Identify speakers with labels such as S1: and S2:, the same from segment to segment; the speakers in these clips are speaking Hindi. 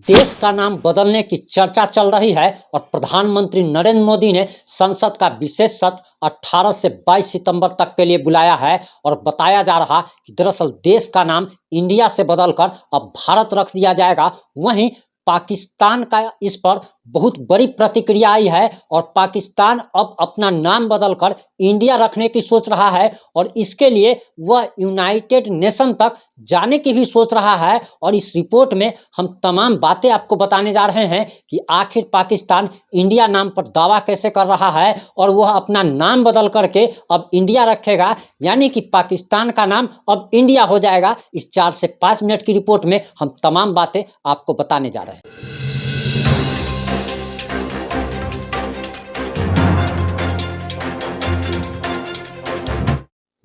S1: देश का नाम बदलने की चर्चा चल रही है और प्रधानमंत्री नरेंद्र मोदी ने संसद का विशेष सत्र 18 से 22 सितंबर तक के लिए बुलाया है और बताया जा रहा कि दरअसल देश का नाम इंडिया से बदलकर अब भारत रख दिया जाएगा। वहीं पाकिस्तान का इस पर बहुत बड़ी प्रतिक्रिया आई है और पाकिस्तान अब अपना नाम बदलकर इंडिया रखने की सोच रहा है और इसके लिए वह यूनाइटेड नेशन तक जाने की भी सोच रहा है। और इस रिपोर्ट में हम तमाम बातें आपको बताने जा रहे हैं कि आखिर पाकिस्तान इंडिया नाम पर दावा कैसे कर रहा है और वह अपना नाम बदल करके अब इंडिया रखेगा, यानी कि पाकिस्तान का नाम अब इंडिया हो जाएगा। इस 4 से 5 मिनट की रिपोर्ट में हम तमाम बातें आपको बताने जा रहे हैं।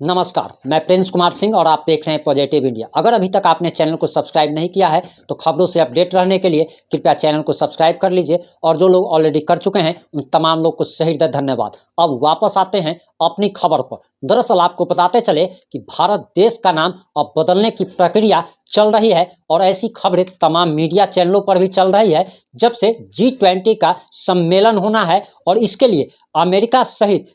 S1: नमस्कार, मैं प्रिंस कुमार सिंह और आप देख रहे हैं पॉजिटिव इंडिया। अगर अभी तक आपने चैनल को सब्सक्राइब नहीं किया है तो खबरों से अपडेट रहने के लिए कृपया चैनल को सब्सक्राइब कर लीजिए और जो लोग ऑलरेडी कर चुके हैं उन तमाम लोग को सही हृदय धन्यवाद। अब वापस आते हैं अपनी खबर पर। दरअसल आपको बताते चले कि भारत देश का नाम अब बदलने की प्रक्रिया चल रही है और ऐसी खबरें तमाम मीडिया चैनलों पर भी चल रही है जब से G20 का सम्मेलन होना है और इसके लिए अमेरिका सहित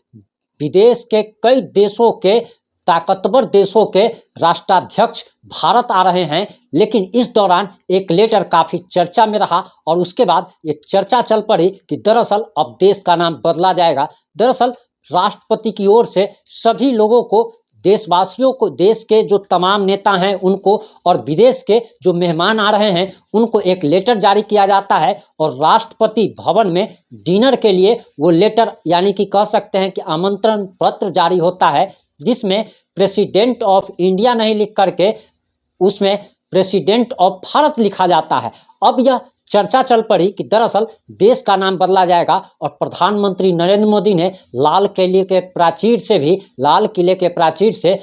S1: विदेश के कई देशों के ताकतवर देशों के राष्ट्राध्यक्ष भारत आ रहे हैं। लेकिन इस दौरान एक लेटर काफ़ी चर्चा में रहा और उसके बाद ये चर्चा चल पड़ी कि दरअसल अब देश का नाम बदला जाएगा। दरअसल राष्ट्रपति की ओर से सभी लोगों को, देशवासियों को, देश के जो तमाम नेता हैं उनको और विदेश के जो मेहमान आ रहे हैं उनको एक लेटर जारी किया जाता है और राष्ट्रपति भवन में डिनर के लिए वो लेटर, यानी कि कह सकते हैं कि आमंत्रण पत्र जारी होता है, जिसमें प्रेसिडेंट ऑफ इंडिया नहीं लिख करके उसमें प्रेसिडेंट ऑफ भारत लिखा जाता है। अब यह चर्चा चल पड़ी कि दरअसल देश का नाम बदला जाएगा और प्रधानमंत्री नरेंद्र मोदी ने लाल किले के प्राचीर से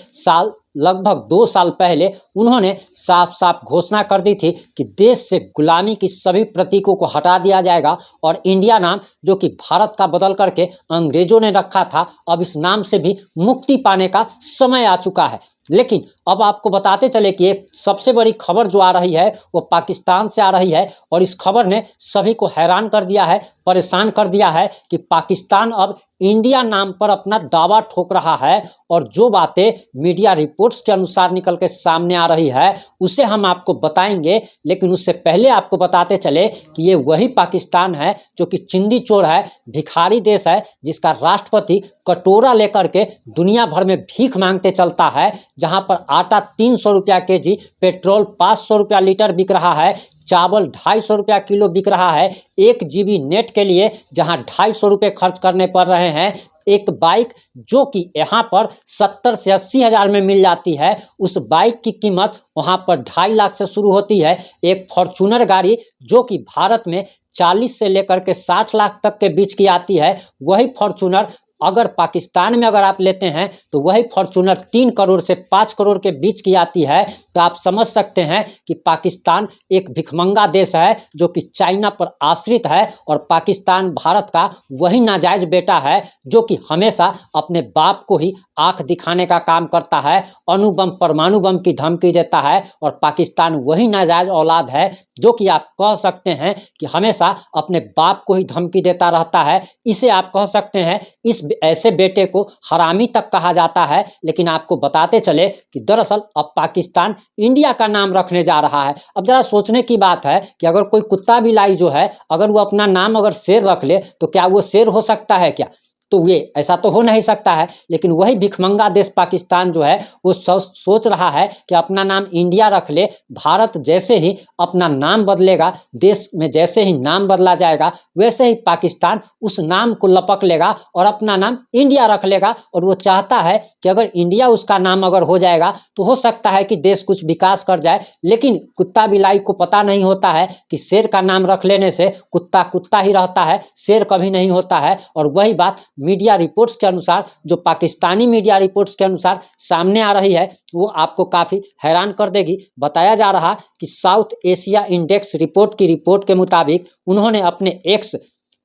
S1: लगभग 2 साल पहले उन्होंने साफ साफ घोषणा कर दी थी कि देश से गुलामी की सभी प्रतीकों को हटा दिया जाएगा और इंडिया नाम, जो कि भारत का बदल करके अंग्रेजों ने रखा था, अब इस नाम से भी मुक्ति पाने का समय आ चुका है। लेकिन अब आपको बताते चले कि एक सबसे बड़ी खबर जो आ रही है वो पाकिस्तान से आ रही है और इस खबर ने सभी को हैरान कर दिया है, परेशान कर दिया है कि पाकिस्तान अब इंडिया नाम पर अपना दावा ठोक रहा है। और जो बातें मीडिया रिपोर्ट्स के अनुसार निकल के सामने आ रही है उसे हम आपको बताएंगे, लेकिन उससे पहले आपको बताते चले कि ये वही पाकिस्तान है जो कि चिंदी चोर है, भिखारी देश है, जिसका राष्ट्रपति कटोरा लेकर के दुनिया भर में भीख मांगते चलता है, जहां पर आटा 300 रुपया केजी, पेट्रोल 500 रुपया लीटर बिक रहा है, चावल 250 रुपया किलो बिक रहा है। 1 GB नेट के लिए जहां 250 रुपये खर्च करने पड़ रहे हैं, एक बाइक जो कि यहाँ पर 70 से 80 हज़ार में मिल जाती है, उस बाइक की कीमत वहाँ पर 2.5 लाख से शुरू होती है। एक फॉर्चूनर गाड़ी जो कि भारत में 40 से लेकर के 60 लाख तक के बीच की आती है, वही फॉर्चूनर अगर पाकिस्तान में अगर आप लेते हैं तो वही फॉर्चूनर 3 करोड़ से 5 करोड़ के बीच की आती है। तो आप समझ सकते हैं कि पाकिस्तान एक भिखमंगा देश है जो कि चाइना पर आश्रित है और पाकिस्तान भारत का वही नाजायज बेटा है जो कि हमेशा अपने बाप को ही आंख दिखाने का काम करता है, अणु बम परमाणु बम की धमकी देता है। और पाकिस्तान वही नाजायज औलाद है जो कि आप कह सकते हैं कि हमेशा अपने बाप को ही धमकी देता रहता है। इसे आप कह सकते हैं, इस ऐसे बेटे को हरामी तक कहा जाता है। लेकिन आपको बताते चले कि दरअसल अब पाकिस्तान इंडिया का नाम रखने जा रहा है। अब जरा सोचने की बात है कि अगर कोई कुत्ता बिलाई जो है, अगर वो अपना नाम अगर शेर रख ले तो क्या वो शेर हो सकता है क्या? तो ये ऐसा तो हो नहीं सकता है। लेकिन वही भिखमंगा देश पाकिस्तान जो है वो सोच रहा है कि अपना नाम इंडिया रख ले। भारत जैसे ही अपना नाम बदलेगा, देश में जैसे ही नाम बदला जाएगा, वैसे ही पाकिस्तान उस नाम को लपक लेगा और अपना नाम इंडिया रख लेगा। और वो चाहता है कि अगर इंडिया उसका नाम अगर हो जाएगा तो हो सकता है कि देश कुछ विकास कर जाए। लेकिन कुत्ता बिलाई को पता नहीं होता है कि शेर का नाम रख लेने से कुत्ता कुत्ता ही रहता है, शेर कभी नहीं होता है। और वही बात मीडिया रिपोर्ट्स के अनुसार, जो पाकिस्तानी मीडिया रिपोर्ट्स के अनुसार सामने आ रही है, वो आपको काफ़ी हैरान कर देगी। बताया जा रहा कि साउथ एशिया इंडेक्स रिपोर्ट की रिपोर्ट के मुताबिक उन्होंने अपने एक्स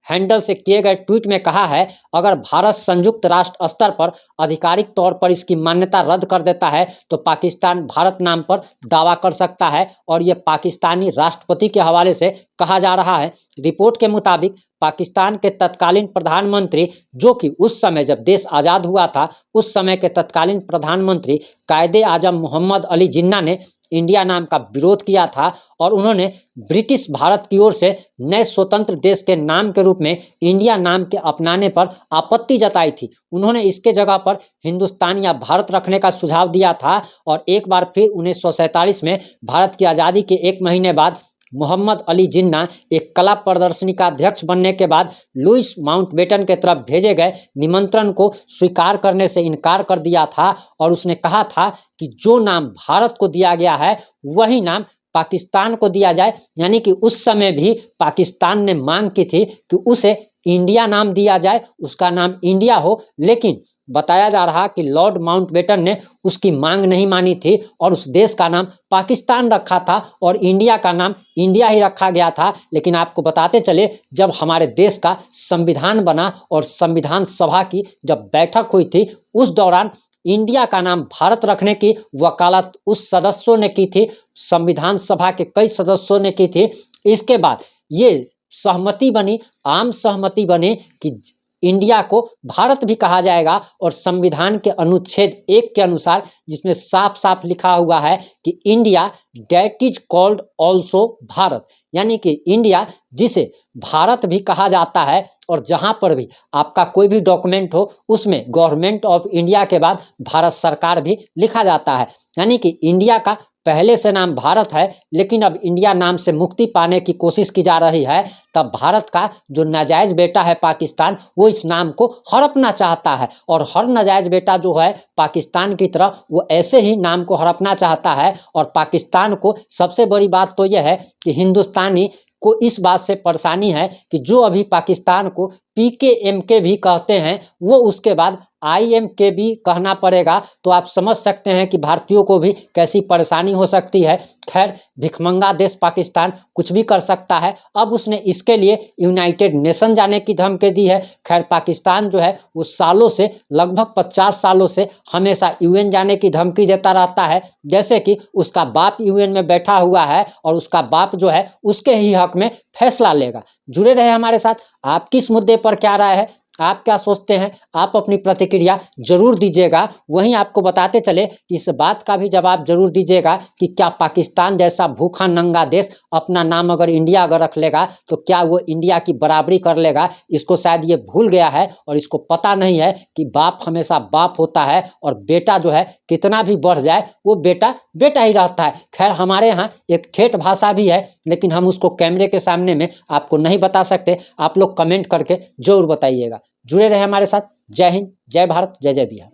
S1: हैंडल से किए गए ट्वीट में कहा है, अगर भारत संयुक्त राष्ट्र स्तर पर आधिकारिक तौर पर इसकी मान्यता रद्द कर देता है तो पाकिस्तान भारत नाम पर दावा कर सकता है और ये पाकिस्तानी राष्ट्रपति के हवाले से कहा जा रहा है। रिपोर्ट के मुताबिक पाकिस्तान के तत्कालीन प्रधानमंत्री, जो कि उस समय जब देश आज़ाद हुआ था, उस समय के तत्कालीन प्रधानमंत्री कायदे आजम मोहम्मद अली जिन्ना ने इंडिया नाम का विरोध किया था और उन्होंने ब्रिटिश भारत की ओर से नए स्वतंत्र देश के नाम के रूप में इंडिया नाम के अपनाने पर आपत्ति जताई थी। उन्होंने इसके जगह पर हिंदुस्तान या भारत रखने का सुझाव दिया था और एक बार फिर 1947 में भारत की आज़ादी के 1 महीने बाद मोहम्मद अली जिन्ना एक कला प्रदर्शनी का अध्यक्ष बनने के बाद लुईस माउंटबेटन के तरफ भेजे गए निमंत्रण को स्वीकार करने से इनकार कर दिया था और उसने कहा था कि जो नाम भारत को दिया गया है वही नाम पाकिस्तान को दिया जाए। यानी कि उस समय भी पाकिस्तान ने मांग की थी कि उसे इंडिया नाम दिया जाए, उसका नाम इंडिया हो, लेकिन बताया जा रहा कि लॉर्ड माउंटबेटन ने उसकी मांग नहीं मानी थी और उस देश का नाम पाकिस्तान रखा था और इंडिया का नाम इंडिया ही रखा गया था। लेकिन आपको बताते चले, जब हमारे देश का संविधान बना और संविधान सभा की जब बैठक हुई थी, उस दौरान इंडिया का नाम भारत रखने की वकालत उस सदस्यों ने की थी, संविधान सभा के कई सदस्यों ने की थी। इसके बाद ये सहमति बनी, आम सहमति बनी कि इंडिया को भारत भी कहा जाएगा और संविधान के अनुच्छेद 1 के अनुसार, जिसमें साफ साफ लिखा हुआ है कि India that is called also Bharat, यानी कि इंडिया जिसे भारत भी कहा जाता है और जहाँ पर भी आपका कोई भी डॉक्यूमेंट हो उसमें गवर्नमेंट ऑफ इंडिया के बाद भारत सरकार भी लिखा जाता है। यानी कि इंडिया का पहले से नाम भारत है, लेकिन अब इंडिया नाम से मुक्ति पाने की कोशिश की जा रही है। तब भारत का जो नाजायज़ बेटा है पाकिस्तान, वो इस नाम को हड़पना चाहता है और हर नाजायज़ बेटा जो है पाकिस्तान की तरह वो ऐसे ही नाम को हड़पना चाहता है। और पाकिस्तान को सबसे बड़ी बात तो यह है कि हिंदुस्तानी को इस बात से परेशानी है कि जो अभी पाकिस्तान को PKMK भी कहते हैं, वो उसके बाद IMK भी कहना पड़ेगा। तो आप समझ सकते हैं कि भारतीयों को भी कैसी परेशानी हो सकती है। खैर, भिखमंगा देश पाकिस्तान कुछ भी कर सकता है। अब उसने इसके लिए यूनाइटेड नेशन जाने की धमकी दी है। खैर, पाकिस्तान जो है वो सालों से, लगभग 50 सालों से हमेशा UN जाने की धमकी देता रहता है। जैसे कि उसका बाप UN में बैठा हुआ है और उसका बाप जो है उसके ही हक में फैसला लेगा। जुड़े रहे हमारे साथ। आप किस मुद्दे पर क्या राय है, आप क्या सोचते हैं, आप अपनी प्रतिक्रिया जरूर दीजिएगा। वहीं आपको बताते चले कि इस बात का भी जवाब जरूर दीजिएगा कि क्या पाकिस्तान जैसा भूखा नंगा देश अपना नाम अगर इंडिया अगर रख लेगा तो क्या वो इंडिया की बराबरी कर लेगा। इसको शायद ये भूल गया है और इसको पता नहीं है कि बाप हमेशा बाप होता है और बेटा जो है कितना भी बढ़ जाए वो बेटा बेटा ही रहता है। खैर, हमारे यहाँ एक ठेठ भाषा भी है, लेकिन हम उसको कैमरे के सामने में आपको नहीं बता सकते। आप लोग कमेंट करके जरूर बताइएगा। जुड़े रहे हमारे साथ। जय हिंद, जय भारत, जय जय बिहार।